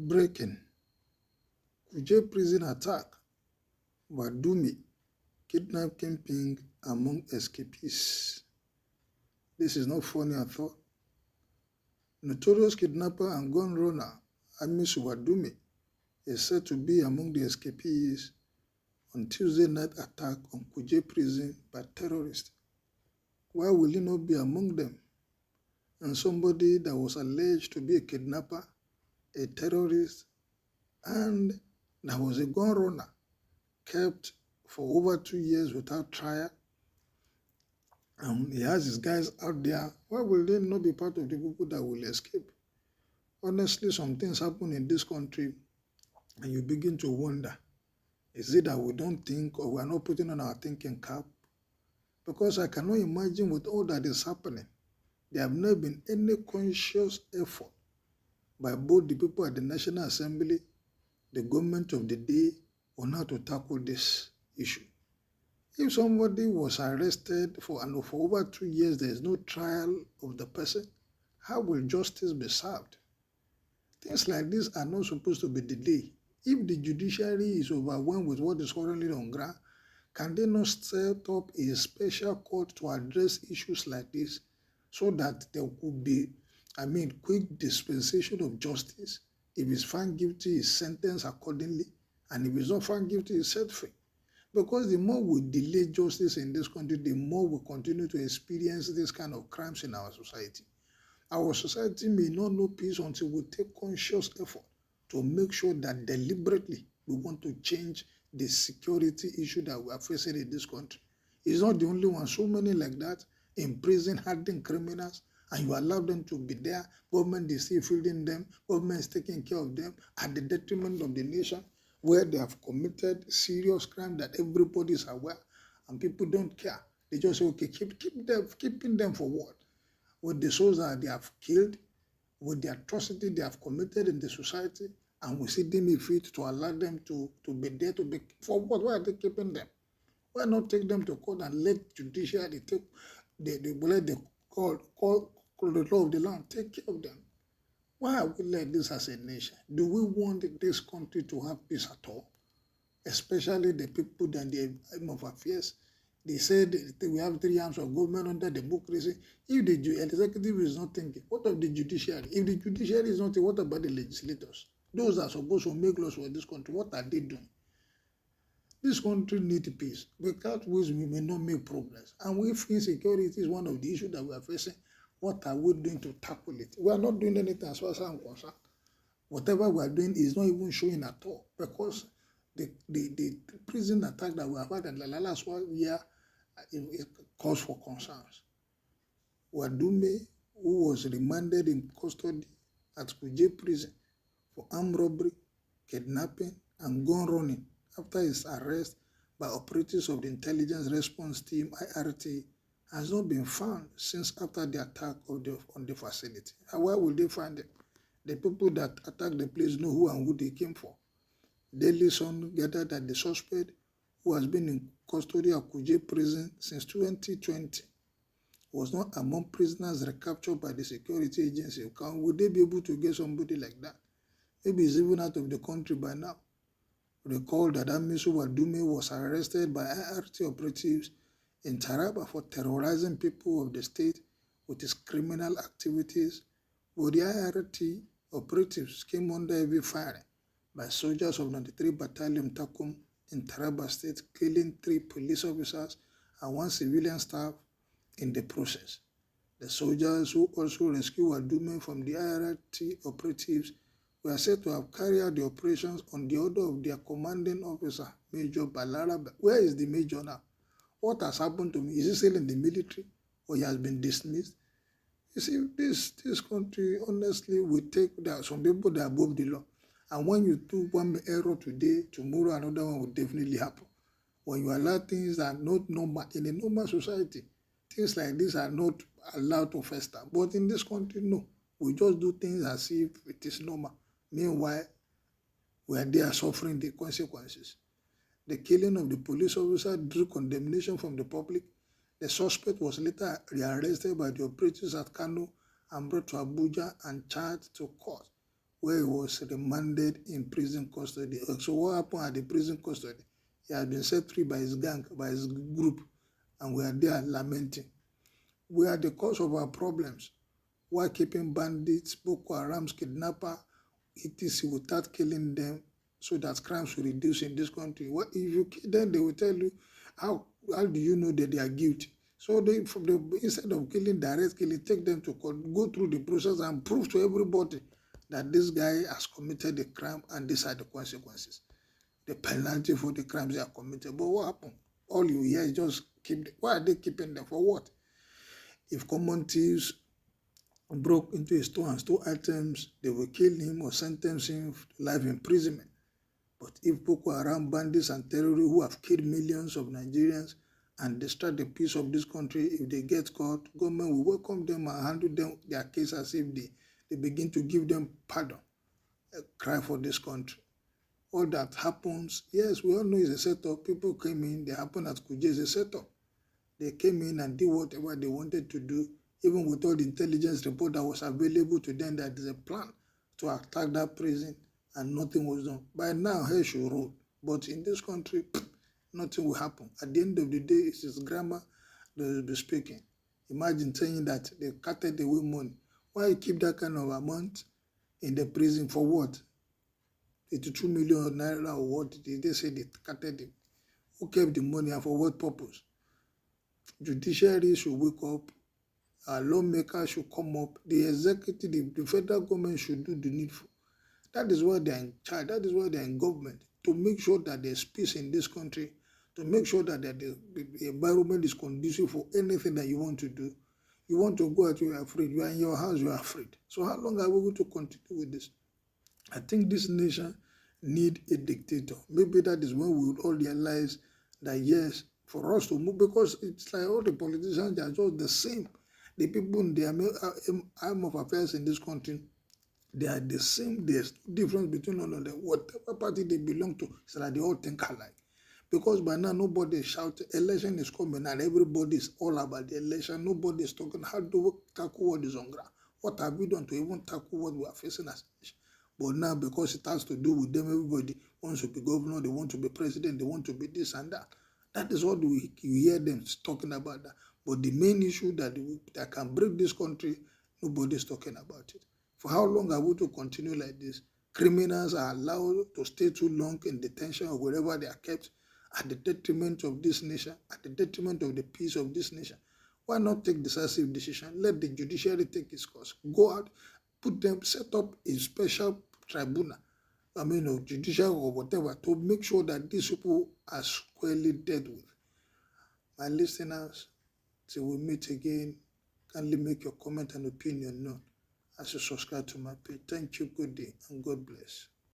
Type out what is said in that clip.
Breaking. Kuje prison attack. Wadume kidnap kingpin among escapees. This is not funny at all. Notorious kidnapper and gun runner Amisu Wadume is said to be among the escapees on Tuesday night attack on Kuje prison by terrorists. Why will he not be among them? And somebody that was alleged to be a kidnapper, a terrorist, and that was a gun runner, kept for over 2 years without trial, and he has his guys out there. Why will they not be part of the people that will escape? Honestly, some things happen in this country, and you begin to wonder, is it that we don't think, or we are not putting on our thinking cap? Because I cannot imagine with all that is happening, there have not been any conscious effort by both the people at the National Assembly, the government of the day, on how to tackle this issue. If somebody was arrested for over 2 years, there is no trial of the person, how will justice be served? Things like this are not supposed to be delayed. If the judiciary is overwhelmed with what is currently on ground, can they not set up a special court to address issues like this so that there could be, quick dispensation of justice? If he's found guilty, he's sentenced accordingly, and if he's not found guilty, he's set free. Because the more we delay justice in this country, the more we continue to experience this kind of crimes in our society. Our society may not know peace until we take conscious effort to make sure that deliberately we want to change the security issue that we are facing in this country. It's not the only one. So many like that in prison, hardened criminals, and you allow them to be there. Government is still feeding them. Government is taking care of them at the detriment of the nation, where they have committed serious crime that everybody is aware, and people don't care. They just say, okay, keeping them for what? With the souls that they have killed, with the atrocity they have committed in the society, and we see them fit to allow them to be there to be for what? Why are they keeping them? Why not take them to court and let judiciary take the law of the land take care of them? Why are we like this as a nation? Do we want this country to have peace at all? Especially the people that the aim of affairs. They said we have 3 arms of government under democracy. If the executive is not thinking, what of the judiciary? If the judiciary is not thinking, what about the legislators? Those are supposed to make laws for this country. What are they doing? This country needs peace. Without which we may not make progress. And if insecurity is one of the issues that we are facing, what are we doing to tackle it? We are not doing anything as far as I'm concerned. Whatever we are doing is not even showing at all, because the prison attack that we have had in the last 1 year is cause for concerns. Wadume, who was remanded in custody at Kuje prison for armed robbery, kidnapping, and gun running after his arrest by operatives of the Intelligence Response Team (IRT), has not been found since after the attack on the facility. And where will they find it? The people that attacked the place know who and who they came for. Daily Sun gathered that the suspect, who has been in custody at Kuje prison since 2020, was not among prisoners recaptured by the security agency. Would they be able to get somebody like that? Maybe he's even out of the country by now. Recall that Amisu Wadume was arrested by IRT operatives in Taraba for terrorizing people of the state with his criminal activities, but the IRT operatives came under heavy fire by soldiers of 93 Battalion Takum in Taraba State, killing 3 police officers and 1 civilian staff in the process. The soldiers who also rescued Wadume from the IRT operatives were said to have carried out the operations on the order of their commanding officer, Major Balaraba. Where is the major now? What has happened to me? Is he still in the military, or he has been dismissed? You see, this country, honestly, we take that some people that are above the law. And when you do one error today, tomorrow another one will definitely happen. When you allow things that are not normal in a normal society, things like this are not allowed to fester. But in this country, no. We just do things as if it is normal. Meanwhile, we are there suffering the consequences. The killing of the police officer drew condemnation from the public. The suspect was later rearrested by the operatives at Kano and brought to Abuja and charged to court. where he was remanded in prison custody. So what happened at the prison custody? He had been set free by his gang, by his group, and we are there lamenting. We are the cause of our problems. Why keeping bandits, Boko Haram's kidnapper, etc. without killing them so that crimes will reduce in this country? What if you kill them, they will tell you, how do you know that they are guilty? So instead of killing, direct killing, take them to court, go through the process and prove to everybody that this guy has committed a crime and these are the consequences, the penalty for the crimes they have committed. But what happened? All you hear is just why are they keeping them? For what? If common thieves broke into a store and stole items, they will kill him or sentence him to life imprisonment. But if Boko Haram bandits and terrorists who have killed millions of Nigerians and destroyed the peace of this country, if they get caught, government will welcome them and handle them their case as if they begin to give them pardon, a cry for this country. All that happens, yes, we all know it's a setup. People came in, they happened at Kuje, it's a setup. They came in and did whatever they wanted to do, even with all the intelligence report that was available to them that there's a plan to attack that prison, and nothing was done. By now, hell should roll. But in this country, nothing will happen. At the end of the day, it's his grammar that will be speaking. Imagine saying that they carted away money. Why you keep that kind of amount in the prison for what? 82 million naira or what? They say they carted it. Who kept the money and for what purpose? Judiciary should wake up. Our lawmakers should come up. The executive, the federal government should do the needful. That is why they are in charge. That is why they are in government, to make sure that there's peace in this country, to make sure that the environment is conducive for anything that you want to do. You want to go out, you are afraid. You are in your house, you are afraid. So how long are we going to continue with this? I think this nation need a dictator. Maybe that is when we will all realize that yes, for us to move, because it's like all the politicians, they are just the same. The people in the arm of affairs in this country, they are the same. There's no difference between all of them. Whatever party they belong to, it's like they all think alike. Because by now, nobody is shouting, election is coming, and everybody is all about the election. Nobody is talking, how do we tackle what is on ground? What have we done to even tackle what we are facing as a nation? But now, because it has to do with them, everybody wants to be governor, they want to be president, they want to be this and that. That is what you hear them talking about that. But the main issue that can break this country, nobody is talking about it. For how long are we to continue like this? Criminals are allowed to stay too long in detention or wherever they are kept at the detriment of this nation, at the detriment of the peace of this nation. Why not take decisive decision? Let the judiciary take its course. Go out, put them, set up a special tribunal, or judicial or whatever, to make sure that these people are squarely dealt with. My listeners, till we meet again, kindly make your comment and opinion known as you subscribe to my page. Thank you, good day, and God bless.